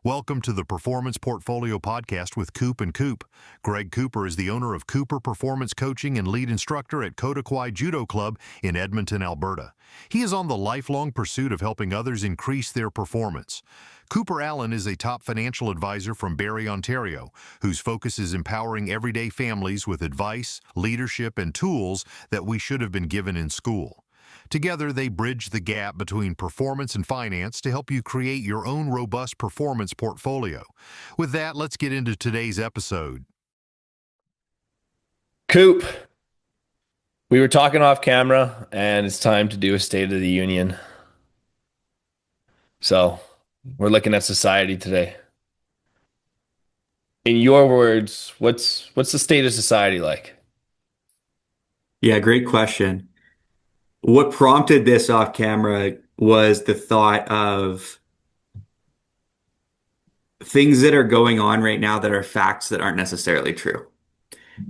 Welcome to the Performance Portfolio Podcast with Coop and Coop. Greg Cooper is the owner of Cooper Performance Coaching and lead instructor at Kodakwai Judo Club in Edmonton, Alberta. He is on the lifelong pursuit of helping others increase their performance. Cooper Allen is a top financial advisor from Barrie, Ontario, whose focus is empowering everyday families with advice, leadership, and tools that we should have been given in school. Together, they bridge the gap between performance and finance to help you create your own robust performance portfolio. With that, let's get into today's episode. Coop, we were talking off camera, and it's time to do a State of the Union. So, we're looking at society today. In your words, what's the state of society like? Yeah, great question. What prompted this off camera was the thought of things that are going on right now that are facts that aren't necessarily true.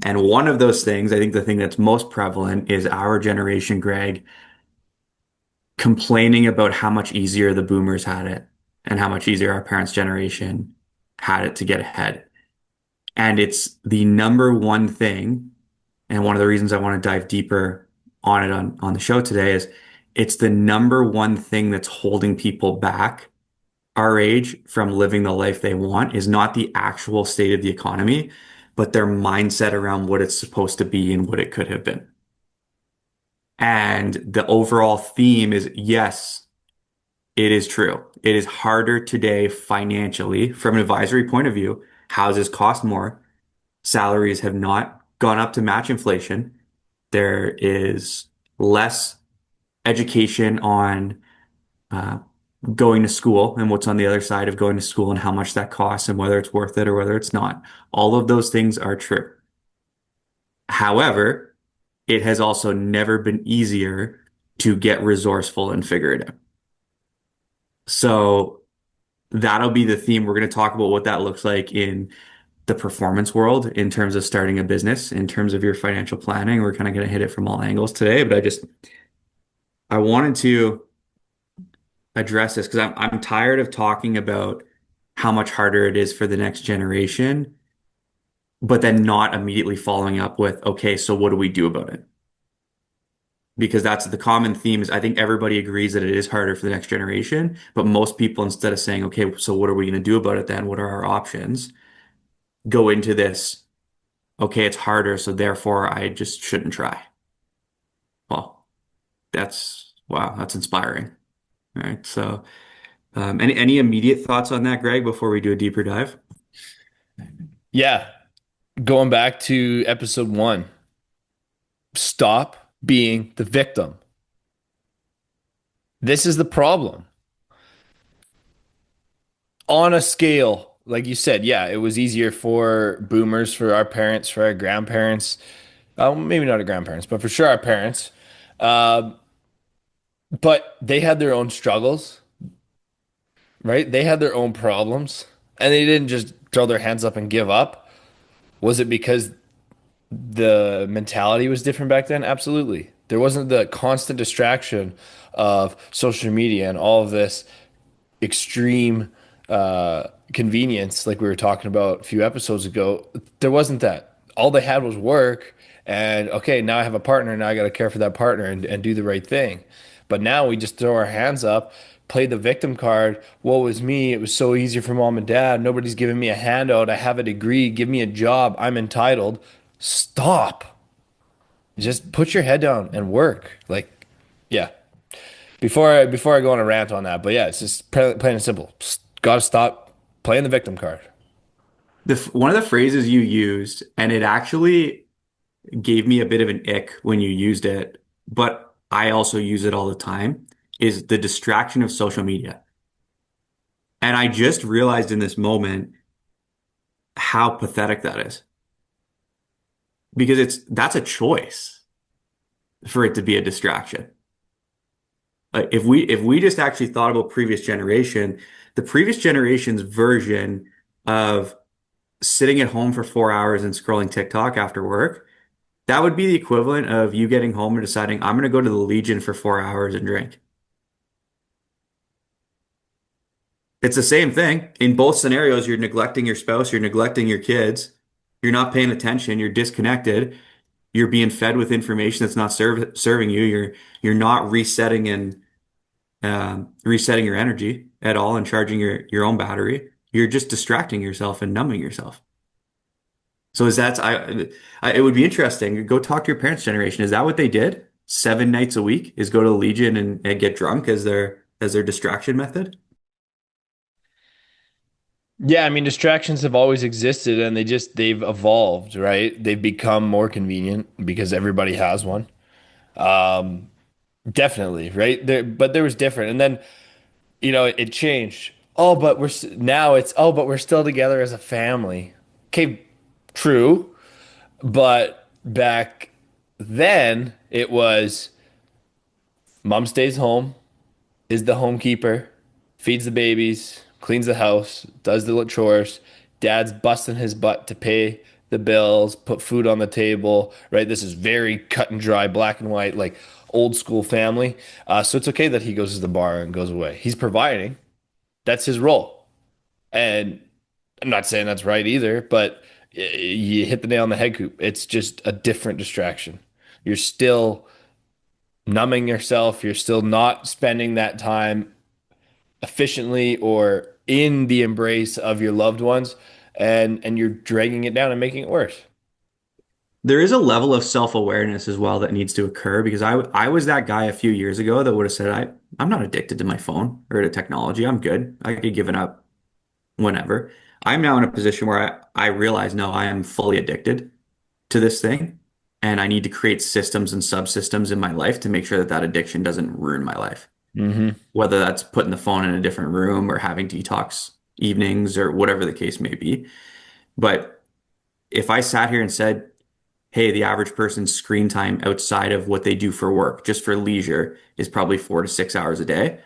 And one of those things, I think the thing that's most prevalent is our generation, Greg, complaining about how much easier the boomers had it and how much easier our parents' generation had it to get ahead. And it's the number one thing, and one of the reasons I want to dive deeper on it on the show today is it's the number one thing that's holding people back our age from living the life they want is not the actual state of the economy, but their mindset around what it's supposed to be and what it could have been. And the overall theme is, yes, it is true. It is harder today financially from an advisory point of view. Houses cost more. Salaries have not gone up to match inflation. There is less education on going to school and what's on the other side of going to school and how much that costs and whether it's worth it or whether it's not. All of those things are true. However, it has also never been easier to get resourceful and figure it out. So that'll be the theme. We're going to talk about what that looks like in the performance world in terms of starting a business, in terms of your financial planning. We're kind of going to hit it from all angles today, but I wanted to address this because I'm tired of talking about how much harder it is for the next generation, but then not immediately following up with, okay, so what do we do about it? Because that's the common theme is I think everybody agrees that it is harder for the next generation, but most people, instead of saying, okay, so what are we going to do about it then? What are our options? Go into this, okay, it's harder, so therefore I just shouldn't try. Well, wow, that's inspiring. All right. So, any immediate thoughts on that, Greg, before we do a deeper dive? Yeah, going back to episode 1, stop being the victim. This is the problem. On a scale, like you said, yeah, it was easier for boomers, for our parents, for our grandparents. Maybe not our grandparents, but for sure our parents. Uh, but they had their own struggles, right? They had their own problems, and they didn't just throw their hands up and give up. Was it because the mentality was different back then? Absolutely. There wasn't the constant distraction of social media and all of this extreme convenience, like we were talking about a few episodes ago. There wasn't that. All they had was work, and okay, now I have a partner, now I got to care for that partner and do the right thing. But now we just throw our hands up, play the victim card. Woe is me. It was so easy for mom and dad. Nobody's giving me a handout. I have a degree. Give me a job. I'm entitled. Stop. Just put your head down and work. Like, yeah. Before I go on a rant on that, but yeah, it's just plain and simple. Got to stop playing the victim card. One of the phrases you used, and it actually gave me a bit of an ick when you used it, but I also use it all the time, is the distraction of social media. And I just realized in this moment how pathetic that is. Because that's a choice for it to be a distraction. Like if we just actually thought about the previous generation's version of sitting at home for 4 hours and scrolling TikTok after work, that would be the equivalent of you getting home and deciding, I'm going to go to the Legion for 4 hours and drink. It's the same thing. In both scenarios, you're neglecting your spouse, you're neglecting your kids, you're not paying attention, you're disconnected, you're being fed with information that's not serving you. You're not resetting and resetting your energy at all and charging your own battery. You're just distracting yourself and numbing yourself. So is that it would be interesting. Go talk to your parents' generation. Is that what they did? 7 nights a week is go to the Legion and get drunk as their distraction method? Yeah, I mean, distractions have always existed and they've evolved, right? They've become more convenient because everybody has one. Um, Definitely, right? But there was different. And then, it changed. Oh, but now it's, oh, but we're still together as a family. Okay, true. But back then, it was mom stays home, is the homekeeper, feeds the babies, cleans the house, does the chores. Dad's busting his butt to pay the bills, put food on the table, right? This is very cut and dry, black and white, like old school family. So it's okay that he goes to the bar and goes away. He's providing. That's his role. And I'm not saying that's right either, but you hit the nail on the head, Coop. It's just a different distraction. You're still numbing yourself. You're still not spending that time efficiently or in the embrace of your loved ones, and you're dragging it down and making it worse. There is a level of self-awareness as well that needs to occur because I was that guy a few years ago that would have said I'm not addicted to my phone or to technology. I'm good. I could give it up whenever. I'm now in a position where I realize no, I am fully addicted to this thing, and I need to create systems and subsystems in my life to make sure that that addiction doesn't ruin my life. Hmm. Whether that's putting the phone in a different room or having detox evenings or whatever the case may be. But if I sat here and said, hey, the average person's screen time outside of what they do for work, just for leisure, is probably 4 to 6 hours a day.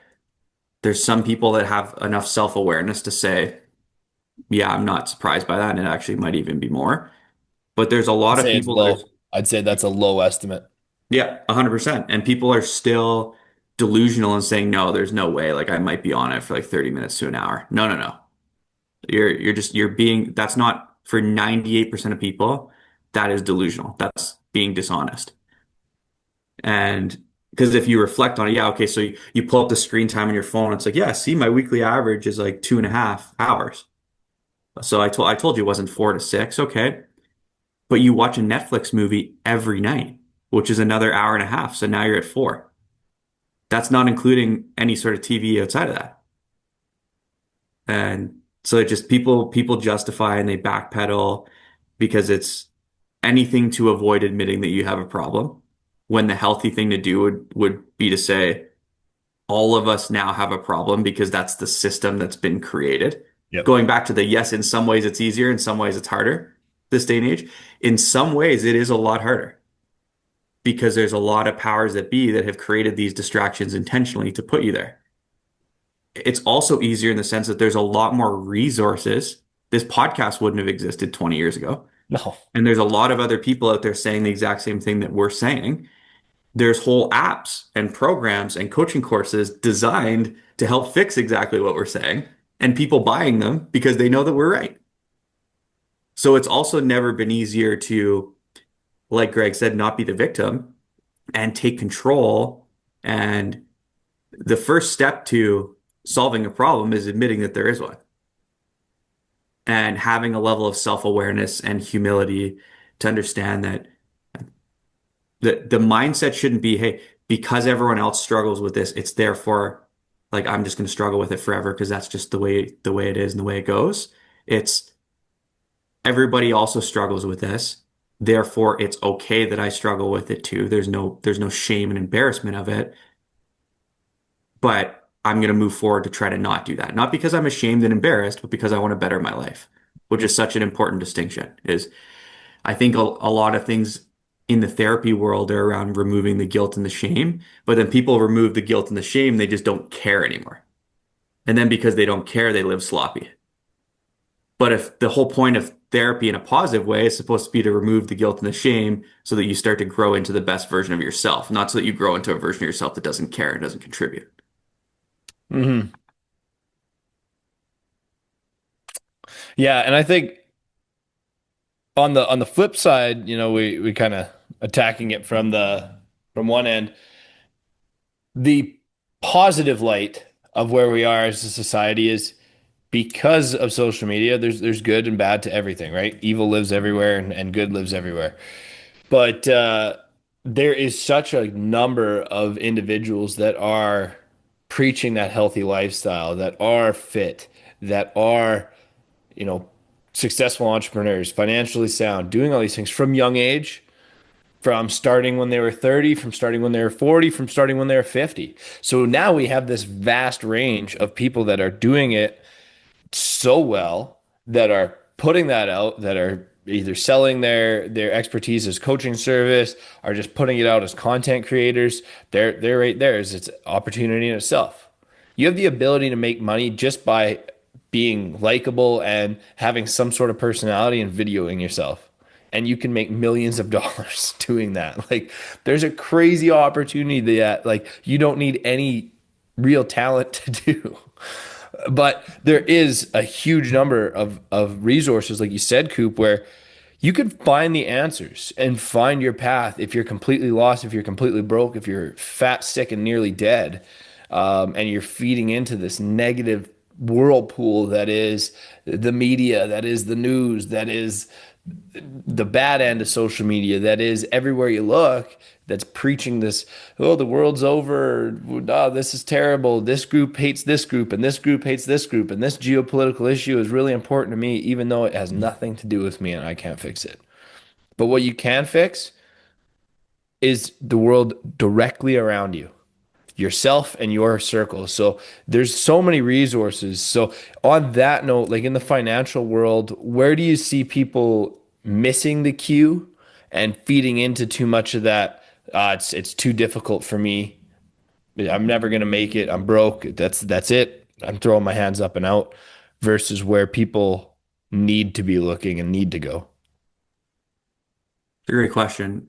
There's some people that have enough self-awareness to say, yeah, I'm not surprised by that. And it actually might even be more. But there's a I'd lot of say it's people that are, low. I'd say that's a low estimate. yeah, 100%. And people are still delusional and saying, no, there's no way. Like I might be on it for like 30 minutes to an hour. No, no, no. You're being, that's not for 98% of people. That is delusional. That's being dishonest. And because if you reflect on it, yeah, okay, so you pull up the screen time on your phone, it's like, yeah, see, my weekly average is like 2.5 hours. So I told you it wasn't 4 to 6, okay. But you watch a Netflix movie every night, which is another hour and a half. So now you're at 4. That's not including any sort of TV outside of that. And so it just people justify and they backpedal because it's anything to avoid admitting that you have a problem. When the healthy thing to do would be to say, all of us now have a problem because that's the system that's been created. Yep. Going back to the yes, in some ways it's easier, in some ways it's harder this day and age. In some ways it is a lot harder because there's a lot of powers that be that have created these distractions intentionally to put you there. It's also easier in the sense that there's a lot more resources. This podcast wouldn't have existed 20 years ago. No. And there's a lot of other people out there saying the exact same thing that we're saying. There's whole apps and programs and coaching courses designed to help fix exactly what we're saying, and people buying them because they know that we're right. So it's also never been easier to, like Greg said, not be the victim and take control. And the first step to solving a problem is admitting that there is one and having a level of self-awareness and humility to understand that the mindset shouldn't be, hey, because everyone else struggles with this, it's therefore like I'm just going to struggle with it forever because that's just the way it is and the way it goes. It's everybody also struggles with this. Therefore, it's okay that I struggle with it too. There's no shame and embarrassment of it. But I'm going to move forward to try to not do that. Not because I'm ashamed and embarrassed, but because I want to better my life, which is such an important distinction. Is I think a lot of things in the therapy world are around removing the guilt and the shame, but then people remove the guilt and the shame, they just don't care anymore. And then because they don't care, they live sloppy. But if the whole point of therapy in a positive way is supposed to be to remove the guilt and the shame so that you start to grow into the best version of yourself, not so that you grow into a version of yourself that doesn't care and doesn't contribute. Hmm. Yeah, and I think on the flip side, we kind of attacking it from one end, the positive light of where we are as a society is because of social media, there's good and bad to everything, right? Evil lives everywhere and good lives everywhere. But there is such a number of individuals that are preaching that healthy lifestyle, that are fit, that are, you know, successful entrepreneurs, financially sound, doing all these things from young age, from starting when they were 30, from starting when they were 40, from starting when they were 50. So now we have this vast range of people that are doing it so well, that are putting that out, that are either selling their expertise as coaching service, or just putting it out as content creators. They're right there. It's opportunity in itself. You have the ability to make money just by being likable and having some sort of personality and videoing yourself. And you can make millions of dollars doing that. Like, there's a crazy opportunity that like you don't need any real talent to do. But there is a huge number of resources, like you said, Coop, where you can find the answers and find your path if you're completely lost, if you're completely broke, if you're fat, sick, and nearly dead, and you're feeding into this negative whirlpool that is the media, that is the news, that is the bad end of social media, that is everywhere you look, that's preaching this, oh, the world's over, oh, this is terrible, this group hates this group, and this group hates this group, and this geopolitical issue is really important to me, even though it has nothing to do with me and I can't fix it. But what you can fix is the world directly around you, yourself and your circle. So there's so many resources. So on that note, like in the financial world, where do you see people missing the cue and feeding into too much of that? It's too difficult for me. I'm never gonna make it. I'm broke. That's it. I'm throwing my hands up and out. Versus where people need to be looking and need to go. It's a great question.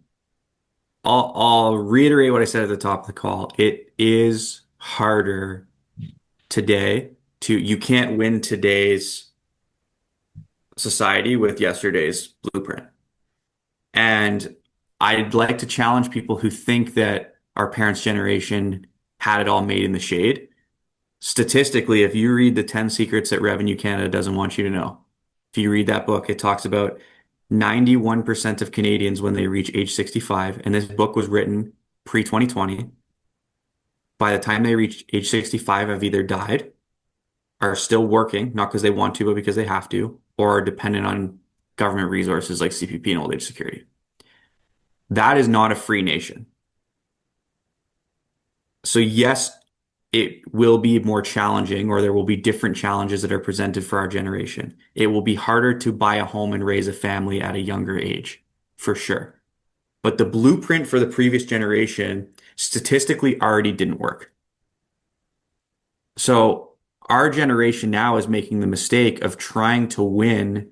I'll reiterate what I said at the top of the call. It is harder today you can't win today's society with yesterday's blueprint. And I'd like to challenge people who think that our parents' generation had it all made in the shade. Statistically, if you read the 10 secrets that Revenue Canada doesn't want you to know, if you read that book, it talks about 91% of Canadians when they reach age 65, and this book was written pre-2020, by the time they reach age 65 have either died, are still working, not because they want to, but because they have to, or are dependent on government resources like CPP and old age security. That is not a free nation. So yes, it will be more challenging, or there will be different challenges that are presented for our generation. It will be harder to buy a home and raise a family at a younger age, for sure. But the blueprint for the previous generation statistically already didn't work. So our generation now is making the mistake of trying to win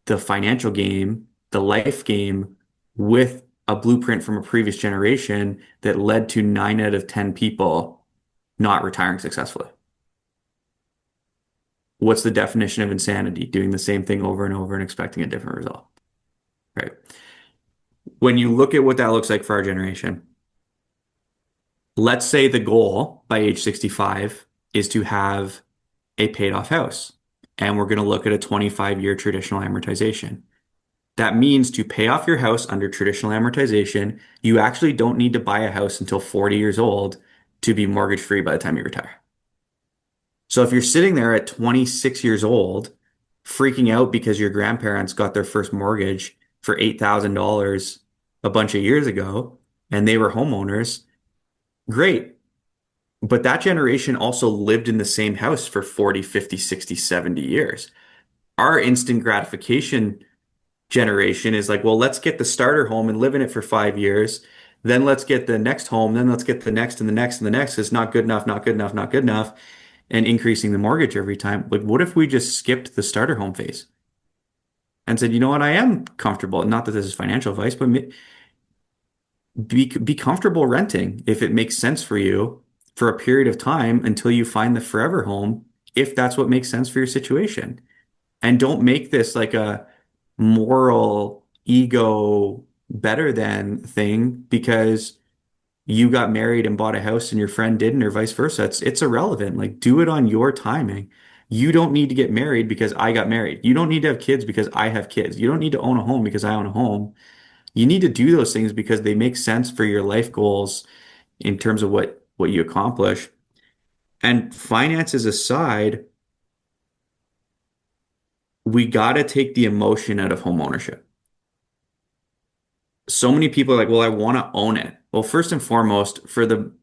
the financial game, the life game, with a blueprint from a previous generation that led to 9 out of 10 people not retiring successfully. What's the definition of insanity? Doing the same thing over and over and expecting a different result, right? When you look at what that looks like for our generation, let's say the goal by age 65 is to have a paid off house, and we're going to look at a 25-year traditional amortization. That means to pay off your house under traditional amortization, you actually don't need to buy a house until 40 years old to be mortgage free by the time you retire. So if you're sitting there at 26 years old, freaking out because your grandparents got their first mortgage for $8,000 a bunch of years ago and they were homeowners, great. But that generation also lived in the same house for 40, 50, 60, 70 years. Our instant gratification generation is like, well, let's get the starter home and live in it for 5 years. Then let's get the next home. Then let's get the next and the next and the next. It's not good enough, not good enough, not good enough. And increasing the mortgage every time. Like, what if we just skipped the starter home phase and said, you know what, I am comfortable. Not that this is financial advice, but be comfortable renting if it makes sense for you for a period of time until you find the forever home, if that's what makes sense for your situation. And don't make this like a moral ego better than thing because you got married and bought a house and your friend didn't, or vice versa. It's irrelevant. Like, do it on your timing. You don't need to get married because I got married. You don't need to have kids because I have kids. You don't need to own a home because I own a home. You need to do those things because they make sense for your life goals in terms of what you accomplish. And finances aside, we got to take the emotion out of home ownership. So many people are like, well, I want to own it. Well, first and foremost, for the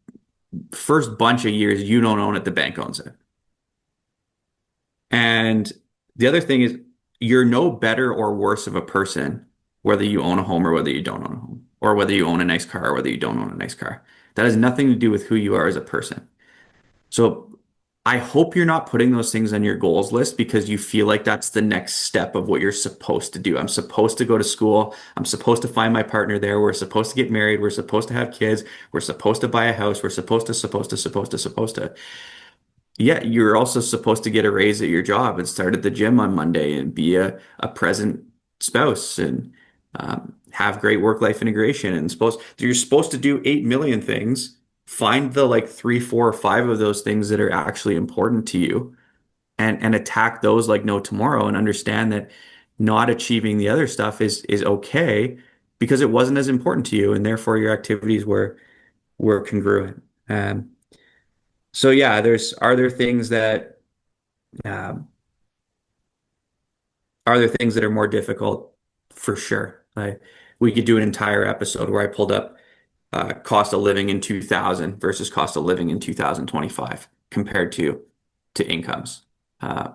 first bunch of years, you don't own it, the bank owns it. And the other thing is, you're no better or worse of a person, whether you own a home or whether you don't own a home, or whether you own a nice car or whether you don't own a nice car. That has nothing to do with who you are as a person. So I hope you're not putting those things on your goals list because you feel like that's the next step of what you're supposed to do. I'm supposed to go to school. I'm supposed to find my partner there. We're supposed to get married. We're supposed to have kids. We're supposed to buy a house. We're supposed to. Yeah, you're also supposed to get a raise at your job and start at the gym on Monday and be a present spouse and have great work-life integration. And you're supposed to do 8 million things. Find the like three, four, or five of those things that are actually important to you and attack those like no tomorrow and understand that not achieving the other stuff is okay because it wasn't as important to you and therefore your activities were congruent. So yeah, are there things that um, are more difficult? For sure. We could do an entire episode where I pulled up cost of living in 2000 versus cost of living in 2025 compared to incomes. Uh,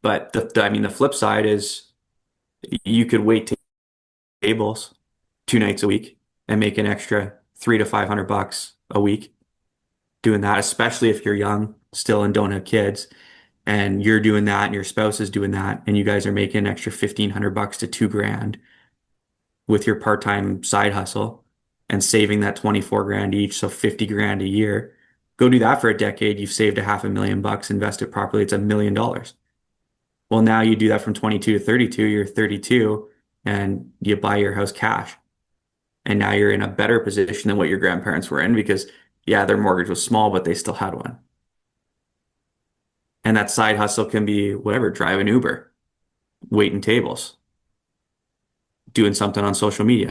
but I mean, the flip side is you could wait tables 2 nights a week and make an extra 300 to 500 bucks a week doing that, especially if you're young still and don't have kids. And you're doing that and your spouse is doing that and you guys are making an extra 1,500 bucks to 2 grand with your part-time side hustle and saving that 24 grand each, so 50 grand a year. Go do that for a decade. You've saved a 500,000 bucks, invest it properly. It's $1 million. Well, now you do that from 22 to 32, you're 32 and you buy your house cash. And now you're in a better position than what your grandparents were in because yeah, their mortgage was small, but they still had one. And that side hustle can be whatever, drive an Uber, waiting tables, doing something on social media,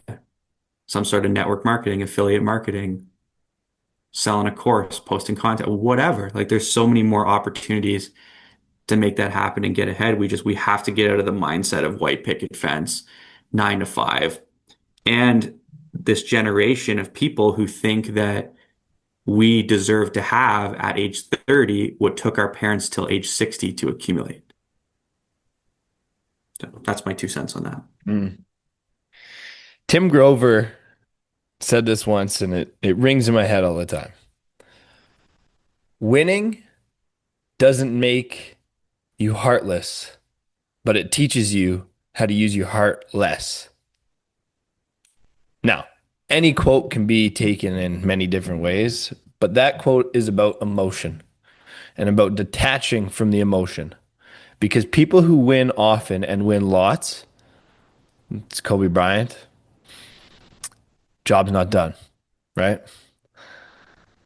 some sort of network marketing, affiliate marketing, selling a course, posting content, whatever. Like there's so many more opportunities to make that happen and get ahead. We have to get out of the mindset of white picket fence, 9 to 5. And this generation of people who think that we deserve to have at age 30 what took our parents till age 60 to accumulate. So that's my 2 cents on that. Mm. Tim Grover said this once, and it rings in my head all the time. Winning doesn't make you heartless, but it teaches you how to use your heart less. Now, any quote can be taken in many different ways, but that quote is about emotion and about detaching from the emotion. Because people who win often and win lots, it's Kobe Bryant, job's not done, right?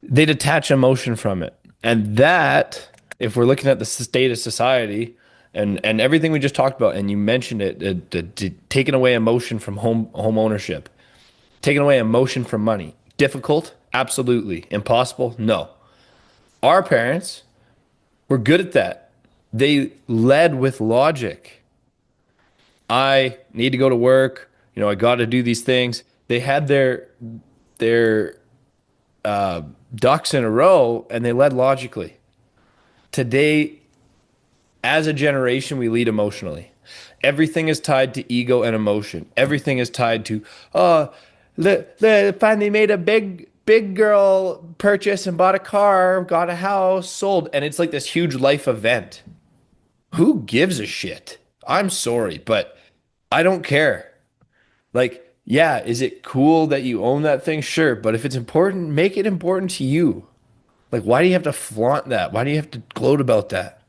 They detach emotion from it. And that, if we're looking at the state of society and everything we just talked about, and you mentioned it, taking away emotion from home ownership, taking away emotion from money. Difficult? Absolutely. Impossible? No. Our parents were good at that. They led with logic. I need to go to work. I got to do these things. They had their ducks in a row and they led logically. Today, as a generation, we lead emotionally. Everything is tied to ego and emotion. Everything is tied to, oh, finally made a big girl purchase and bought a car, got a house, sold. And it's like this huge life event. Who gives a shit? I'm sorry, but I don't care. Like, yeah, is it cool that you own that thing? Sure. But if it's important, make it important to you. Like, why do you have to flaunt that? Why do you have to gloat about that?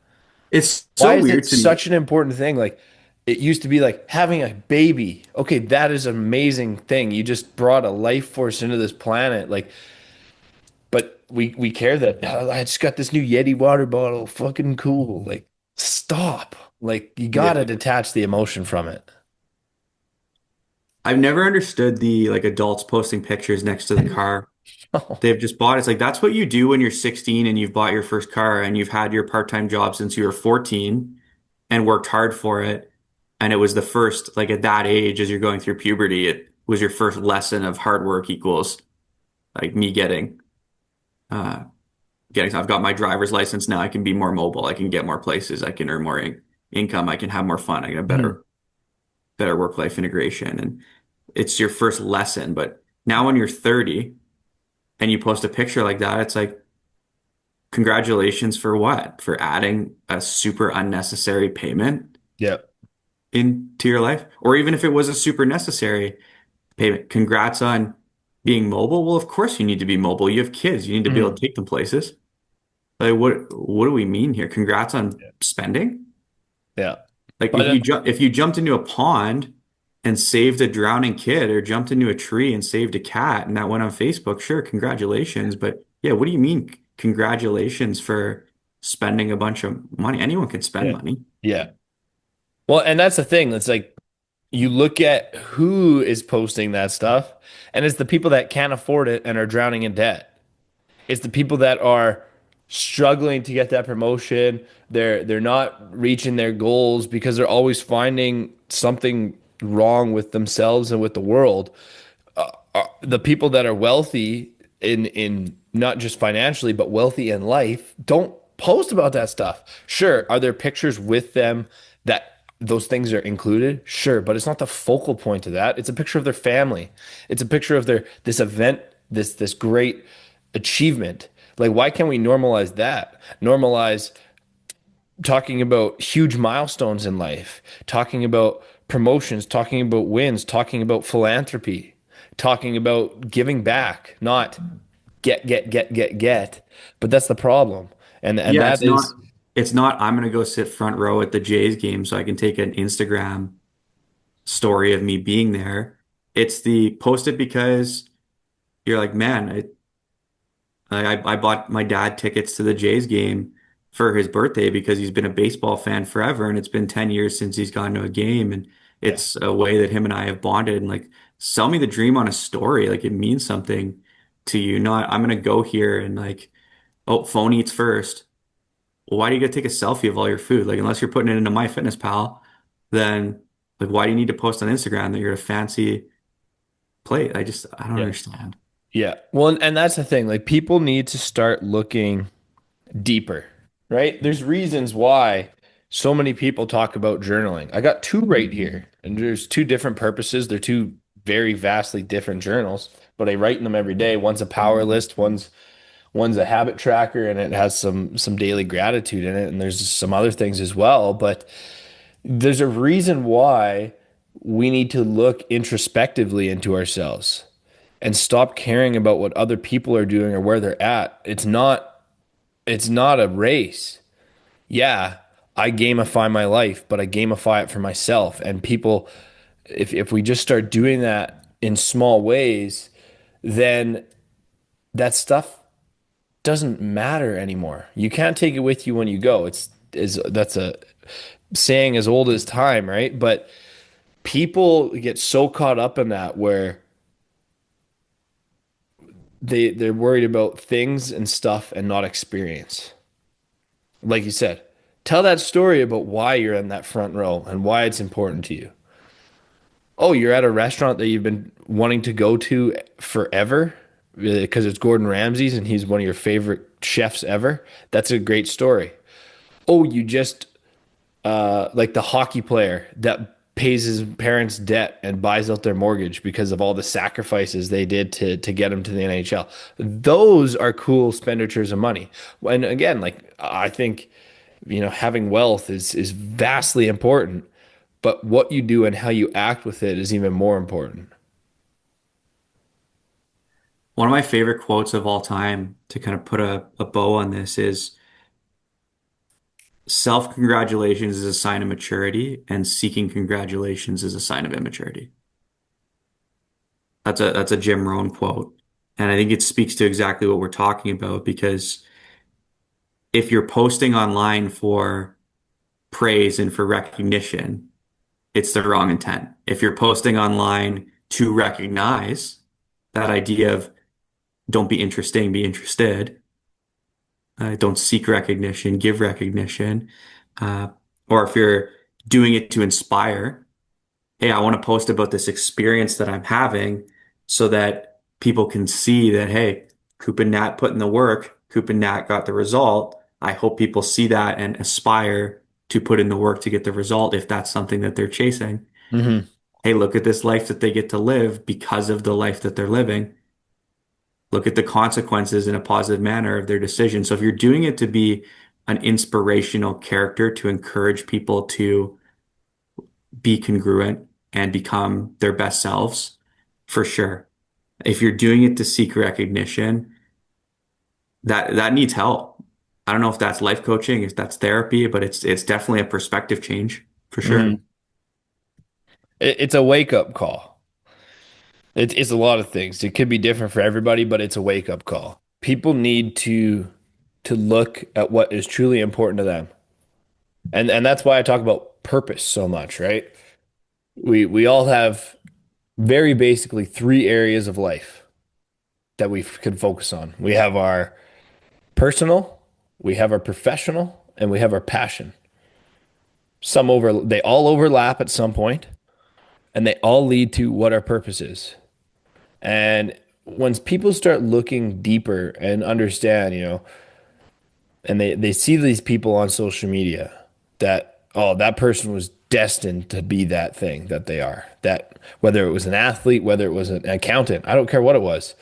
It's Why so is it weird to me. such an important thing? Like it used to be like having a baby. Okay, that is an amazing thing. You just brought a life force into this planet. Like, but we care that "Oh, I just got this new Yeti water bottle. Fucking cool. Like, stop. Like, you Yeah. gotta detach the emotion from it. I've never understood the like adults posting pictures next to the car Oh, they've just bought. It's like that's what you do when you're 16 and you've bought your first car and you've had your part-time job since you were 14 and worked hard for it. And it was the first, like at that age, as you're going through puberty, it was your first lesson of hard work equals like me uh, I've got my driver's license now. I can be more mobile. I can get more places. I can earn more income. I can have more fun. I get a mhm. better work-life integration. And it's your first lesson. But now when you're 30 and you post a picture like that, it's like, congratulations for what? For adding a super unnecessary payment Yeah. into your life? Or even if it was a super necessary payment, congrats on being mobile. Well, of course you need to be mobile. You have kids. You need to be able Mhm. to take them places. Like what do we mean here? Congrats on Yeah. spending? Yeah. Like But if you jumped into a pond and saved a drowning kid or jumped into a tree and saved a cat and that went on Facebook, sure, congratulations. But yeah, what do you mean congratulations for spending a bunch of money? Anyone can spend yeah. money. Yeah. Well, and that's the thing. It's like you look at who is posting that stuff, and it's the people that can't afford it and are drowning in debt. It's the people that are struggling to get that promotion. They're not reaching their goals because they're always finding something wrong with themselves and with the world. The people that are wealthy in not just financially but wealthy in life don't post about that stuff. Sure, are there pictures with them that those things are included? Sure, but it's not the focal point of that. It's a picture of their family. It's a picture of their this event, this great achievement. Like why can't we normalize that? Normalize talking about huge milestones in life, talking about promotions, talking about wins, talking about philanthropy, talking about giving back, not get. But that's the problem. And Yeah, that is it's not I'm gonna go sit front row at the Jays game so I can take an Instagram story of me being there. It's the post it because you're like, man, I bought my dad tickets to the Jays game for his birthday because he's been a baseball fan forever, and it's been 10 years since he's gone to a game, and yeah, it's a way that him and I have bonded. And like, sell me the dream on a story, like it means something to you. Not I'm gonna go here and like, oh, phone eats first. Well, why do you gotta take a selfie of all your food? Like, unless you're putting it into MyFitnessPal, then like, why do you need to post on Instagram that you're at a fancy plate? I don't yeah, understand. yeah. Well, and that's the thing. Like people need to start looking deeper, right? There's reasons why so many people talk about journaling. I got two right here, and there's two different purposes. They're two very vastly different journals, but I write in them every day. One's a power list, one's a habit tracker, and it has some daily gratitude in it, and there's some other things as well. But there's a reason why we need to look introspectively into ourselves and stop caring about what other people are doing or where they're at. It's not a race. Yeah, I gamify my life, but I gamify it for myself. And people, if we just start doing that in small ways, then that stuff doesn't matter anymore. You can't take it with you when you go. That's a saying as old as time, right? But people get so caught up in that where they're worried about things and stuff and not experience. Like you said, tell that story about why you're in that front row and why it's important to you. Oh, you're at a restaurant that you've been wanting to go to forever because it's Gordon Ramsay's and he's one of your favorite chefs ever. That's a great story. Oh, you just like the hockey player that pays his parents' debt and buys out their mortgage because of all the sacrifices they did to get him to the NHL. Those are cool expenditures of money. And again, like I think, having wealth is vastly important, but what you do and how you act with it is even more important. One of my favorite quotes of all time to kind of put a bow on this is self-congratulations is a sign of maturity, and seeking congratulations is a sign of immaturity. That's a Jim Rohn quote. And I think it speaks to exactly what we're talking about because if you're posting online for praise and for recognition, it's the wrong intent. If you're posting online to recognize, that idea of don't be interesting, be interested, don't seek recognition, give recognition. Uh, or if you're doing it to inspire, hey, I want to post about this experience that I'm having so that people can see that, hey, Coop and Nat put in the work, Coop and Nat got the result. I hope people see that and aspire to put in the work to get the result if that's something that they're chasing. Hmm. Hey, look at this life that they get to live because of the life that they're living. Look at the consequences in a positive manner of their decision. So if you're doing it to be an inspirational character to encourage people to be congruent and become their best selves, for sure. If you're doing it to seek recognition, that needs help. I don't know if that's life coaching, if that's therapy, but it's definitely a perspective change for sure. Hmm. It's a wake up call. It's a lot of things. It could be different for everybody, but it's a wake up call. People need to look at what is truly important to them. And that's why I talk about purpose so much, right? We all have very basically three areas of life that we can focus on. We have our personal, we have our professional, and we have our passion. They all overlap at some point, and they all lead to what our purpose is. And once people start looking deeper and understand, and they see these people on social media that, oh, that person was destined to be that thing that they are. That whether it was an athlete, whether it was an accountant, I don't care what it was,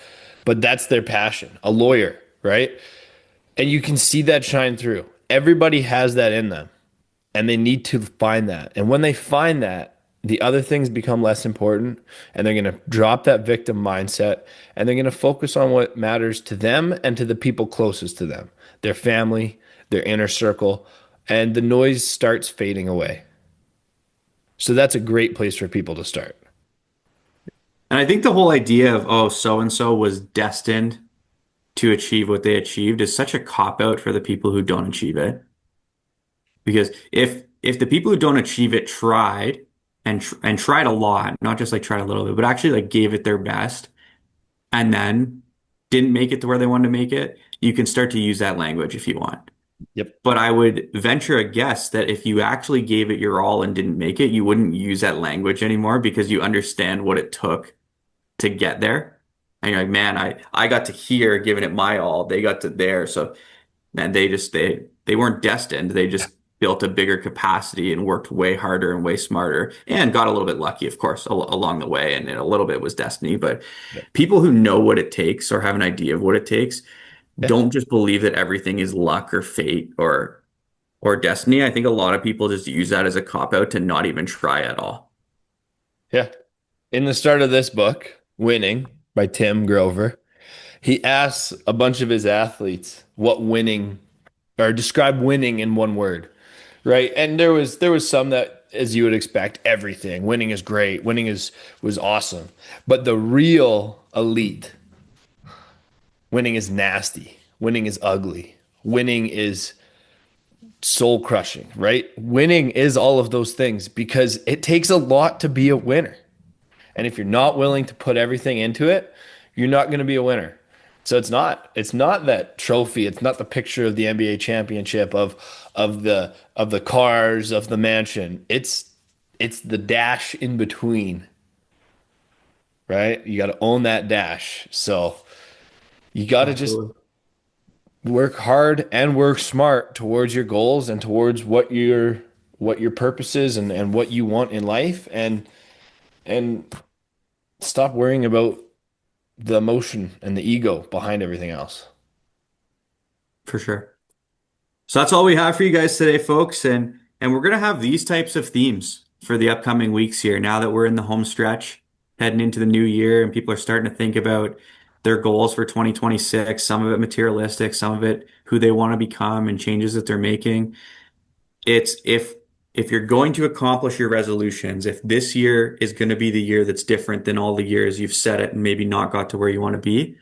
but that's their passion, a lawyer, right? And you can see that shine through. Everybody has that in them, and they need to find that. And when they find that, the other things become less important, and they're going to drop that victim mindset, and they're going to focus on what matters to them and to the people closest to them, their family, their inner circle, and the noise starts fading away. So that's a great place for people to start. And I think the whole idea of, oh, so and so was destined to achieve what they achieved is such a cop out for the people who don't achieve it. Because if the people who don't achieve it tried and tried a lot, not just like tried a little bit, but actually like gave it their best and then didn't make it to where they wanted to make it, you can start to use that language if you want. Yep. But I would venture a guess that if you actually gave it your all and didn't make it, you wouldn't use that language anymore because you understand what it took to get there. And you're like, man, I got to here giving it my all. They got to there. So man, they weren't destined. They just built a bigger capacity and worked way harder and way smarter and got a little bit lucky, of course, along the way. And a little bit was destiny. But Yep. people who know what it takes or have an idea of what it takes Yeah. don't just believe that everything is luck or fate or destiny. I think a lot of people just use that as a cop out to not even try at all. Yeah. In the start of this book, Winning by Tim Grover, he asks a bunch of his athletes what winning or describe winning in one word, right? And there was some that, as you would expect, everything. Winning is great. Winning is was awesome. But the real elite, winning is nasty. Winning is ugly. Winning is soul crushing, right? Winning is all of those things because it takes a lot to be a winner. And if you're not willing to put everything into it, you're not going to be a winner. So it's not that trophy, it's not the picture of the NBA championship of the cars, of the mansion. It's the dash in between, right? You got to own that dash. So you got to just Absolutely. work hard and work smart towards your goals and towards what your purpose is and what you want in life and stop worrying about the emotion and the ego behind everything else. For sure. So that's all we have for you guys today, folks. And we're gonna have these types of themes for the upcoming weeks here. Now that we're in the home stretch, heading into the new year, and people are starting to think about their goals for 2026, some of it materialistic, some of it who they want to become and changes that they're making. it's if you're going to accomplish your resolutions, if this year is going to be the year that's different than all the years you've set it and maybe not got to where you want to be,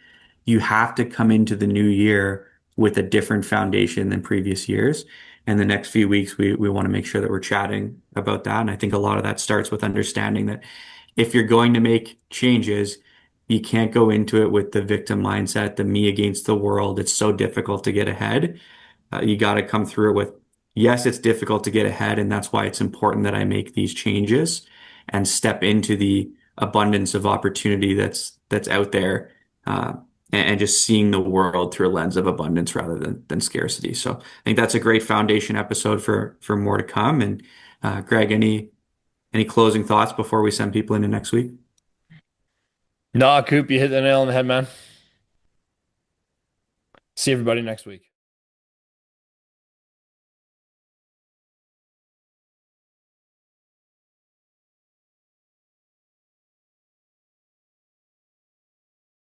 you have to come into the new year with a different foundation than previous years. And the next few weeks, we want to make sure that we're chatting about that. And I think a lot of that starts with understanding that if you're going to make changes, you can't go into it with the victim mindset, the me against the world. It's so difficult to get ahead. You got to come through it with, yes, it's difficult to get ahead, and that's why it's important that I make these changes and step into the abundance of opportunity that's out there, and just seeing the world through a lens of abundance rather than scarcity. So I think that's a great foundation episode for more to come. And Greg, any closing thoughts before we send people into next week? Nah, Coop, you hit the nail on the head, man. See everybody next week.